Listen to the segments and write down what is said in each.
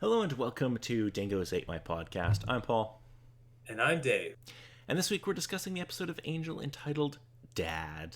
Hello and welcome to Dingoes Ate My Podcast. I'm Paul. And I'm Dave. And this week we're discussing the episode of Angel entitled Dad.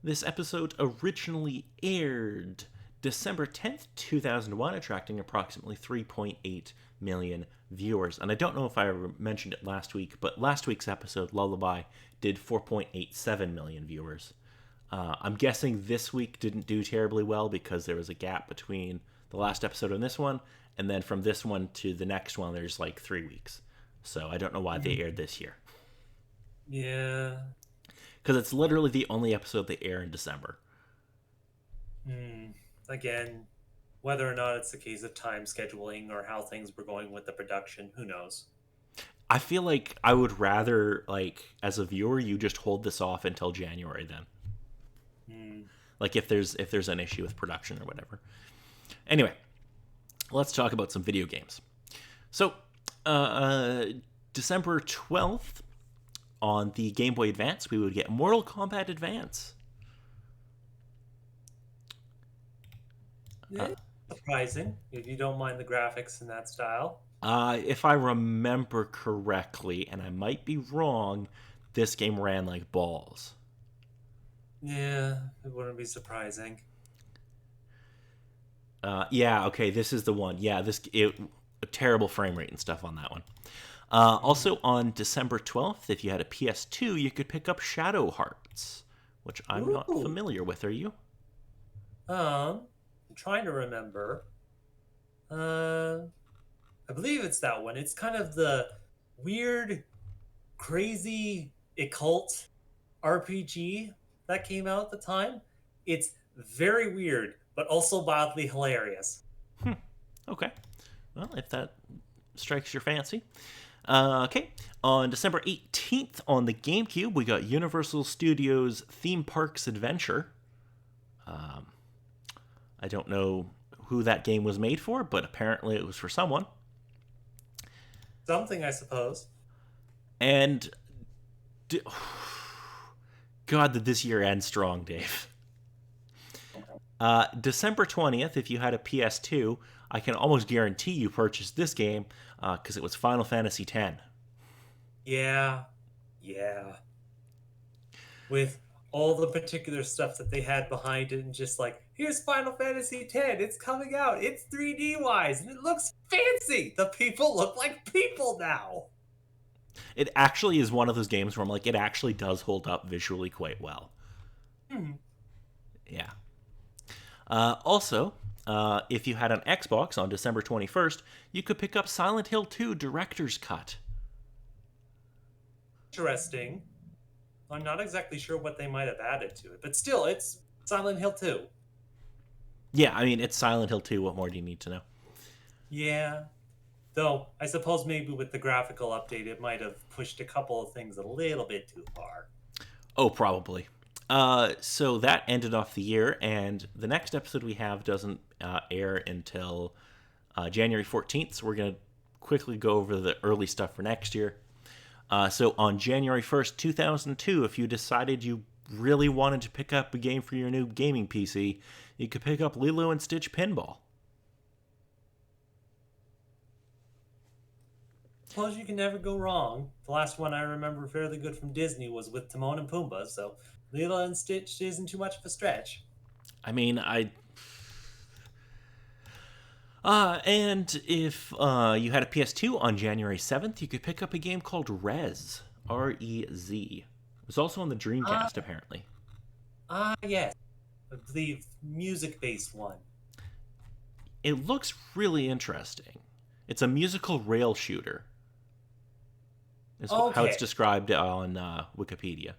This episode originally aired December 10th, 2001, attracting approximately 3.8 million viewers. And I don't know if I mentioned it last week, but last week's episode, Lullaby, did 4.87 million viewers. I'm guessing this week didn't do terribly well because there was a gap between the last episode and this one, and then from this one to the next one, there's like 3 weeks. So I don't know why they aired this year. Yeah. Because it's literally the only episode they air in December. Again, whether or not it's a case of time scheduling or how things were going with the production, who knows? I feel like I would rather, like, as a viewer, you just hold this off until January then. Like if there's an issue with production or whatever. Anyway, let's talk about some video games. So, December 12th, on the Game Boy Advance, we would get Mortal Kombat Advance. Surprising, if you don't mind the graphics in that style. If I remember correctly, and I might be wrong, this game ran like balls. Yeah, it wouldn't be surprising. Yeah, okay, this is the one. Yeah, a terrible frame rate and stuff on that one. Also, on December 12th, if you had a PS2, you could pick up Shadow Hearts, which I'm not Ooh. familiar with. Are you? I'm trying to remember. I believe it's that one. It's kind of the weird, crazy, occult RPG that came out at the time. It's very weird, but also wildly hilarious. Okay. Well, if that strikes your fancy. Okay. On December 18th, on the GameCube, we got Universal Studios Theme Parks Adventure. I don't know who that game was made for, but apparently it was for someone. Something, I suppose. And God, did this year end strong, Dave. December 20th, if you had a PS2, I can almost guarantee you purchased this game because it was Final Fantasy X. Yeah, yeah. With all the particular stuff that they had behind it, and just like, here's Final Fantasy X, it's coming out, it's 3D wise, and it looks fancy. The people look like people now. It actually is one of those games where I'm like, it actually does hold up visually quite well. Yeah. Also, if you had an Xbox on December 21st, you could pick up Silent Hill 2 Director's Cut. Interesting. I'm not exactly sure what they might have added to it, but still, it's Silent Hill 2. Yeah, I mean, it's Silent Hill 2. What more do you need to know? Yeah. Though, I suppose maybe with the graphical update, it might have pushed a couple of things a little bit too far. Oh, probably. So that ended off the year, and the next episode we have doesn't air until January 14th, so we're going to quickly go over the early stuff for next year. So on January 1st, 2002, if you decided you really wanted to pick up a game for your new gaming PC, you could pick up Lilo and Stitch Pinball. Suppose you can never go wrong. The last one I remember fairly good from Disney was with Timon and Pumbaa, so Lilo and Stitch isn't too much of a stretch. I mean, and if you had a PS2 on January 7th, you could pick up a game called Rez. R-E-Z. It was also on the Dreamcast, apparently. Yes. I believe music-based one. It looks really interesting. It's a musical rail shooter. Is how it's Okay. described on Wikipedia.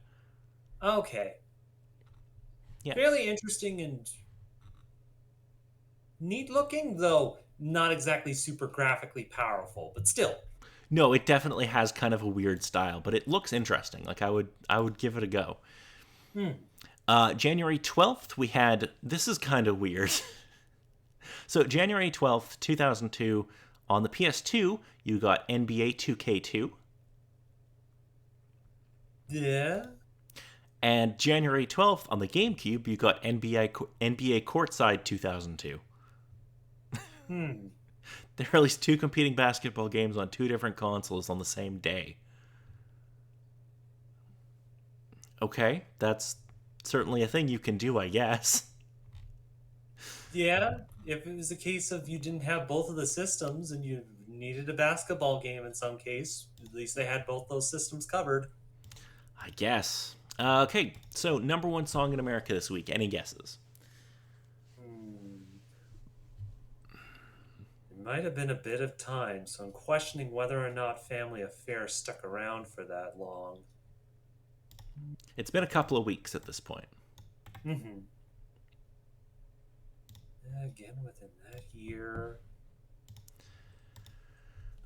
Okay. Yeah. Fairly interesting and neat looking, though not exactly super graphically powerful, but still. No, it definitely has kind of a weird style, but it looks interesting. Like I would give it a go. January 12th, we had this is kind of weird. So January 12th, 2002, on the PS2, you got NBA 2K2. Yeah. And January 12th on the GameCube, you got NBA Courtside 2002. They released two competing basketball games on two different consoles on the same day. Okay, that's certainly a thing you can do, I guess. Yeah, if it was a case of you didn't have both of the systems and you needed a basketball game in some case, at least they had both those systems covered. I guess. Okay, so number one song in America this week. Any guesses? Hmm. It might have been a bit of time, so I'm questioning whether or not Family Affair stuck around for that long. It's been a couple of weeks at this point. Hmm. Again, within that year.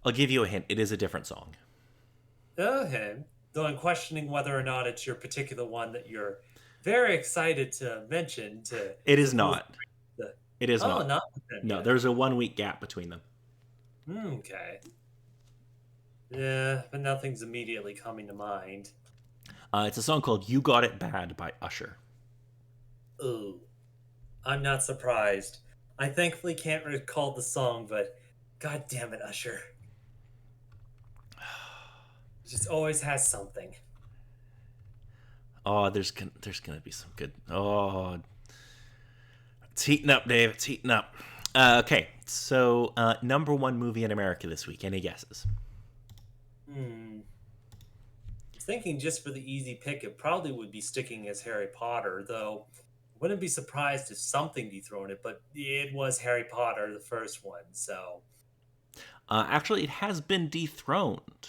I'll give you a hint. It is a different song. Okay. Though I'm questioning whether or not it's your particular one that you're very excited to mention It to is move not. the. It is Oh, not. not with them No, yet. there's a 1 week gap between them. Okay. Yeah, but nothing's immediately coming to mind. It's a song called You Got It Bad by Usher. Ooh, I'm not surprised. I thankfully can't recall the song, but god damn it, Usher. It just always has something. Oh, there's gonna be some good. Oh, it's heating up, Dave. It's heating up. Okay, so number one movie in America this week. Any guesses? Hmm. Thinking just for the easy pick, it probably would be sticking as Harry Potter, though. Wouldn't be surprised if something dethroned it, but it was Harry Potter, the first one, so. Actually, it has been dethroned.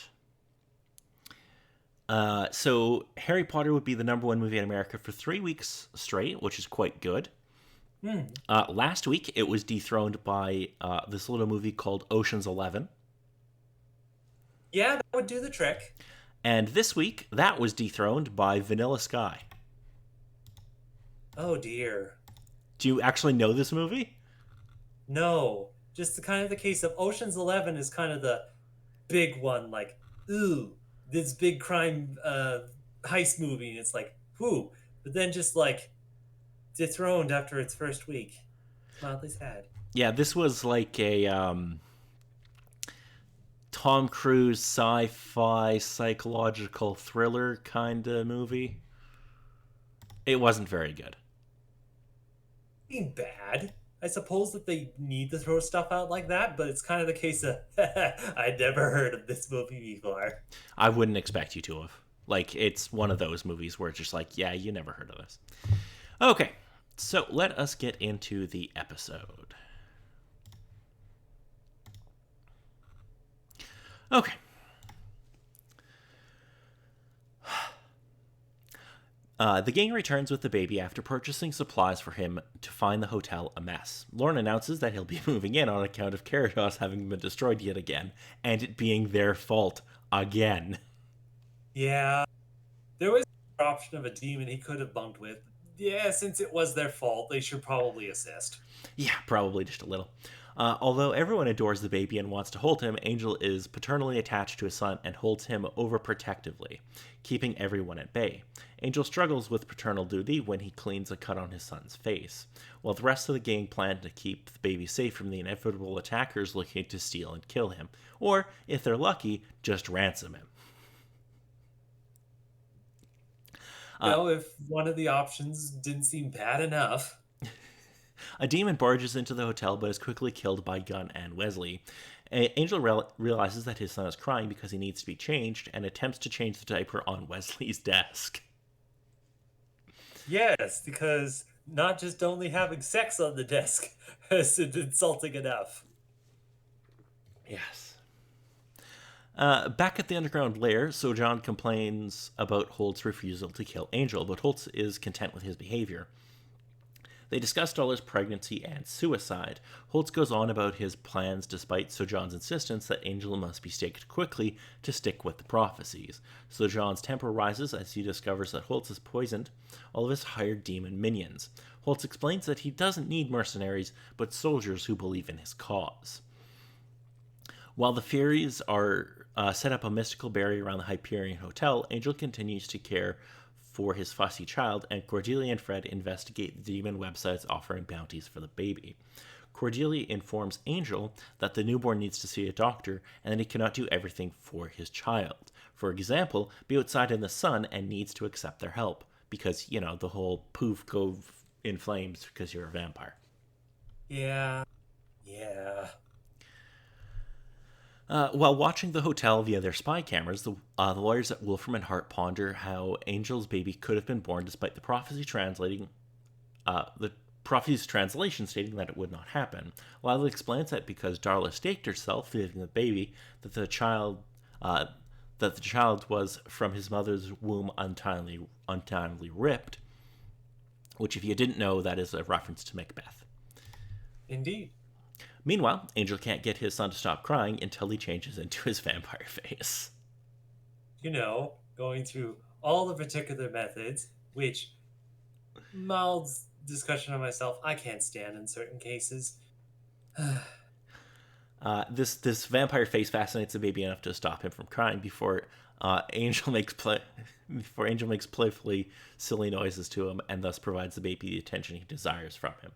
So Harry Potter would be the number one movie in America for 3 weeks straight, which is quite good. Hmm. Last week, it was dethroned by this little movie called Ocean's 11. Yeah, that would do the trick. And this week, that was dethroned by Vanilla Sky. Oh dear. Do you actually know this movie? No. Just the kind of the case of Ocean's 11 is kind of the big one, like, ooh, this big crime heist movie, and it's like, whoo. But then just like dethroned after its first week. Mildly sad. Yeah, this was like a Tom Cruise sci-fi psychological thriller kind of movie. It wasn't very good. Being bad. I suppose that they need to throw stuff out like that, but it's kind of the case of I'd never heard of this movie before. I wouldn't expect you to have. Like, it's one of those movies where it's just like, yeah, you never heard of this. Okay, so let us get into the episode. Okay. The gang returns with the baby after purchasing supplies for him to find the hotel a mess. Lauren announces that he'll be moving in on account of Caritas having been destroyed yet again, and it being their fault again. Yeah, there was the option of a demon he could have bunked with. Yeah, since it was their fault, they should probably assist. Yeah, probably just a little. Although everyone adores the baby and wants to hold him, Angel is paternally attached to his son and holds him overprotectively, keeping everyone at bay. Angel struggles with paternal duty when he cleans a cut on his son's face, while the rest of the gang plan to keep the baby safe from the inevitable attackers looking to steal and kill him, or, if they're lucky, just ransom him. If one of the options didn't seem bad enough. A demon barges into the hotel but is quickly killed by Gunn and Wesley. Angel realizes that his son is crying because he needs to be changed and attempts to change the diaper on Wesley's desk. Yes, because not just only having sex on the desk is insulting enough. Yes. Back at the underground lair, Sojan complains about Holt's refusal to kill Angel, but Holt is content with his behavior. They discuss Dollar's pregnancy and suicide. Holtz goes on about his plans despite Sojan's insistence that Angel must be staked quickly to stick with the prophecies. Sojan's temper rises as he discovers that Holtz has poisoned all of his hired demon minions. Holtz explains that he doesn't need mercenaries, but soldiers who believe in his cause. While the Furies are set up a mystical barrier around the Hyperion Hotel, Angel continues to care for his fussy child, and Cordelia and Fred investigate the demon websites offering bounties for the baby. Cordelia informs Angel that the newborn needs to see a doctor and that he cannot do everything for his child. For example, be outside in the sun and needs to accept their help because, the whole poof go in flames because you're a vampire. Yeah. Yeah. While watching the hotel via their spy cameras, the lawyers at Wolfram and Hart ponder how Angel's baby could have been born despite the prophecy's translation stating that it would not happen. Lila explains that because Darla staked herself feeding the baby, that the child was from his mother's womb untimely ripped. Which, if you didn't know, that is a reference to Macbeth. Indeed. Meanwhile, Angel can't get his son to stop crying until he changes into his vampire face. Going through all the particular methods, which mild discussion on myself, I can't stand in certain cases. This vampire face fascinates the baby enough to stop him from crying before Angel makes playfully silly noises to him and thus provides the baby the attention he desires from him.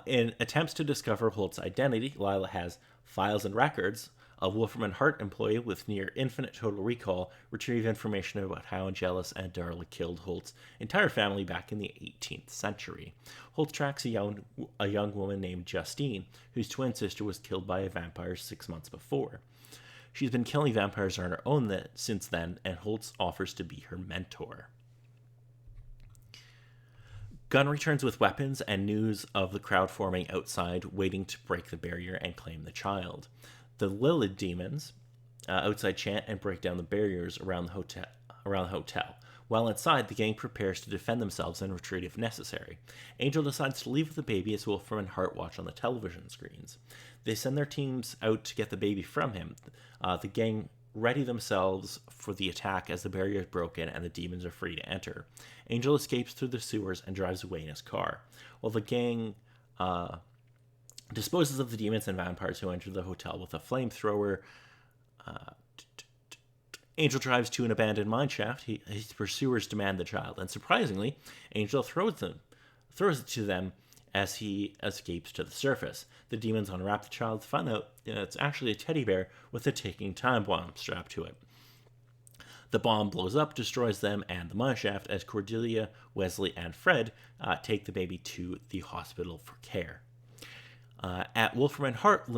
In attempts to discover Holt's identity, Lila has files and records. A Wolfram and Hart employee with near infinite total recall retrieve information about how Angelus and Darla killed Holt's entire family back in the 18th century. Holt tracks a young woman named Justine, whose twin sister was killed by a vampire 6 months before. She's been killing vampires on her own since then, and Holtz offers to be her mentor. Gunn returns with weapons and news of the crowd forming outside, waiting to break the barrier and claim the child. The Lilith demons outside chant and break down the barriers around the hotel. While inside, the gang prepares to defend themselves and retreat if necessary. Angel decides to leave with the baby as Wolfram and Hart watch on the television screens. They send their teams out to get the baby from him. The gang ready themselves for the attack as the barrier is broken and the demons are free to enter. Angel escapes through the sewers and drives away in his car, while the gang disposes of the demons and vampires who enter the hotel with a flamethrower. Angel drives to an abandoned mineshaft. His pursuers demand the child, and surprisingly, Angel throws it to them as he escapes to the surface. The demons unwrap the child to find out it's actually a teddy bear with a ticking time bomb strapped to it. The bomb blows up, destroys them and the mineshaft as Cordelia, Wesley, and Fred take the baby to the hospital for care. At Wolfram and Hart,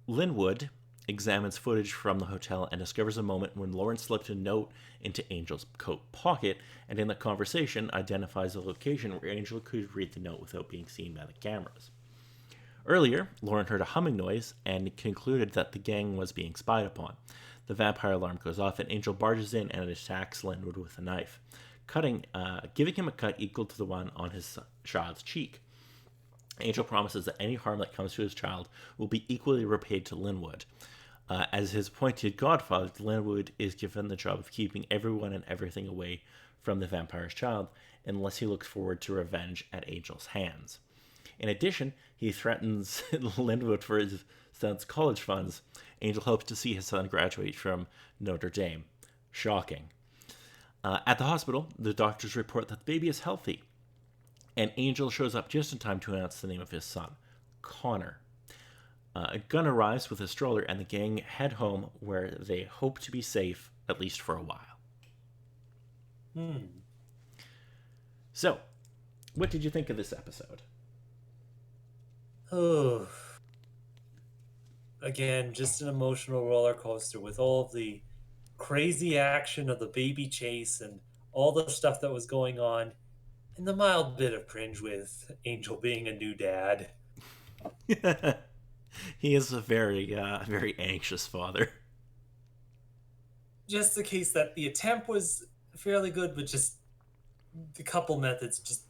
Linwood examines footage from the hotel and discovers a moment when Lauren slipped a note into Angel's coat pocket, and in the conversation identifies a location where Angel could read the note without being seen by the cameras. Earlier, Lauren heard a humming noise and concluded that the gang was being spied upon. The vampire alarm goes off and Angel barges in and attacks Linwood with a knife, giving him a cut equal to the one on his child's cheek. Angel promises that any harm that comes to his child will be equally repaid to Linwood. As his appointed godfather, Linwood is given the job of keeping everyone and everything away from the vampire's child, unless he looks forward to revenge at Angel's hands. In addition, he threatens Linwood for his son's college funds. Angel hopes to see his son graduate from Notre Dame. Shocking. At the hospital, the doctors report that the baby is healthy, and Angel shows up just in time to announce the name of his son, Connor. Gunn arrives with a stroller, and the gang head home where they hope to be safe, at least for a while. So, what did you think of this episode? Oh. Again, just an emotional roller coaster with all of the crazy action of the baby chase and all the stuff that was going on, and the mild bit of cringe with Angel being a new dad. He is a very, very anxious father. Just the case that the attempt was fairly good, but just the couple methods just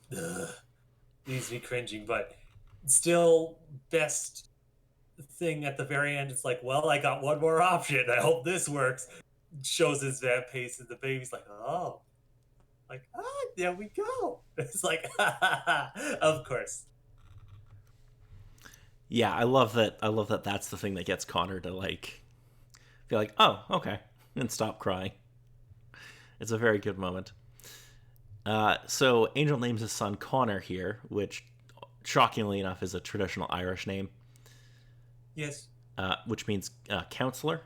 leaves me cringing. But still, best thing at the very end, it's like, well, I got one more option. I hope this works. Shows his vamp pace, and the baby's like, oh. Like, there we go. It's like, of course. Yeah, I love that. I love that that's the thing that gets Connor to feel like, oh, okay, and stop crying. It's a very good moment. So Angel names his son Connor here, which shockingly enough, is a traditional Irish name, Yes. which means counselor,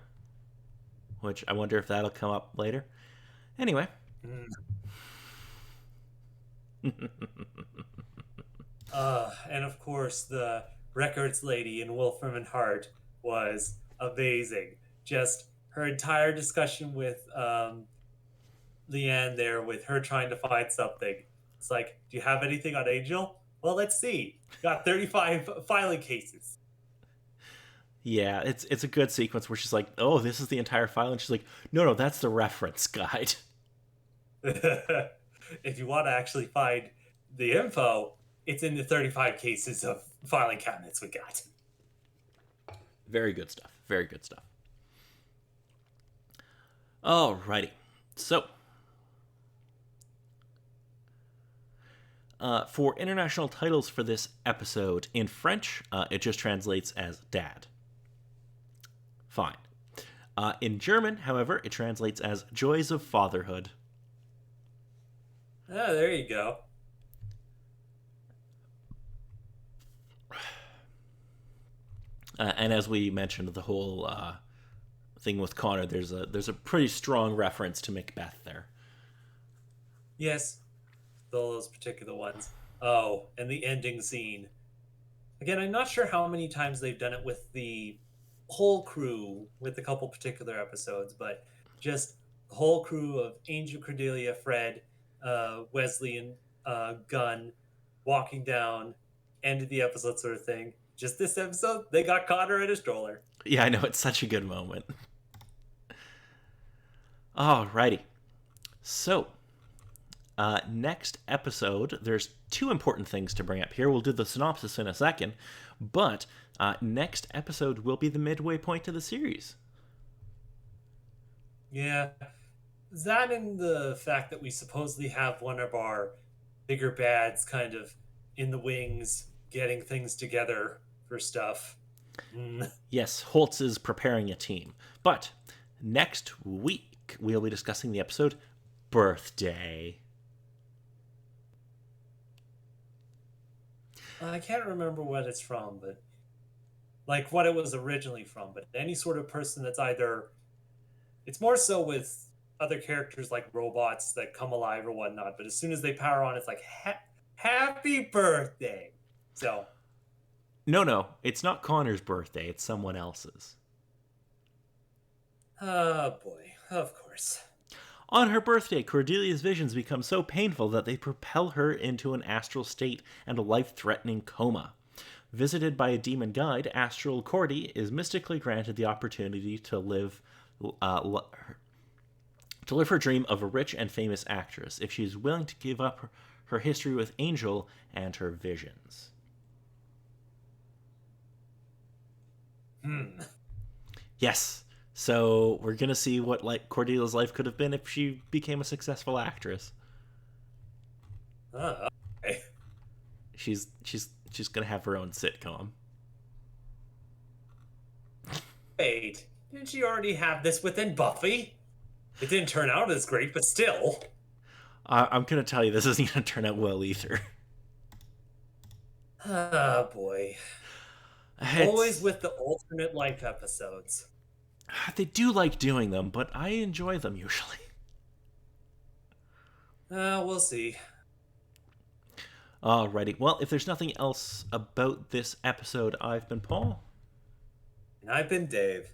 which I wonder if that'll come up later. Anyway. Mm. And of course, the records lady in Wolfram and Hart was amazing. Just her entire discussion with Leanne there, with her trying to find something. It's like, do you have anything on Angel? Well, let's see. Got 35 filing cases. Yeah, it's a good sequence where she's like, "Oh, this is the entire file," and she's like, "No, that's the reference guide." If you want to actually find the info, it's in the 35 cases of filing cabinets we got. Very good stuff. Very good stuff. Alrighty. So, for international titles for this episode, in French, it just translates as dad. Fine. In German, however, it translates as Joys of Fatherhood. Oh, there you go. And as we mentioned, the whole thing with Connor, there's a pretty strong reference to Macbeth there. Yes, those particular ones. Oh, and the ending scene. Again, I'm not sure how many times they've done it with the whole crew, with a couple particular episodes, but just the whole crew of Angel, Cordelia, Fred, Wesley, and Gunn walking down, end of the episode sort of thing. Just this episode, they got Connor in a stroller. Yeah, I know, it's such a good moment. Alrighty. So, next episode, there's two important things to bring up here. We'll do the synopsis in a second, but next episode will be the midway point of the series. Yeah, that and the fact that we supposedly have one of our bigger bads kind of in the wings, getting things together for stuff. Mm. Yes, Holtz is preparing a team. But next week, we'll be discussing the episode Birthday. I can't remember what it's from, but like what it was originally from. But any sort of person that's either, it's more so with other characters like robots that come alive or whatnot. But as soon as they power on, it's like happy birthday. So No, it's not Connor's birthday, it's someone else's. oh boy, of course. On her birthday, Cordelia's visions become so painful that they propel her into an astral state and a life-threatening coma. Visited by a demon guide, Astral Cordy is mystically granted the opportunity to live her dream of a rich and famous actress if she is willing to give up her history with Angel and her visions. Yes. So we're gonna see what like Cordelia's life could have been if she became a successful actress. Okay. She's gonna have her own sitcom. Wait, didn't she already have this within Buffy? It didn't turn out as great, but still. I'm gonna tell you, this isn't gonna turn out well either. Oh boy. Always with the alternate life episodes. They do like doing them, but I enjoy them usually. We'll see. Alrighty. Well, if there's nothing else about this episode, I've been Paul. And I've been Dave.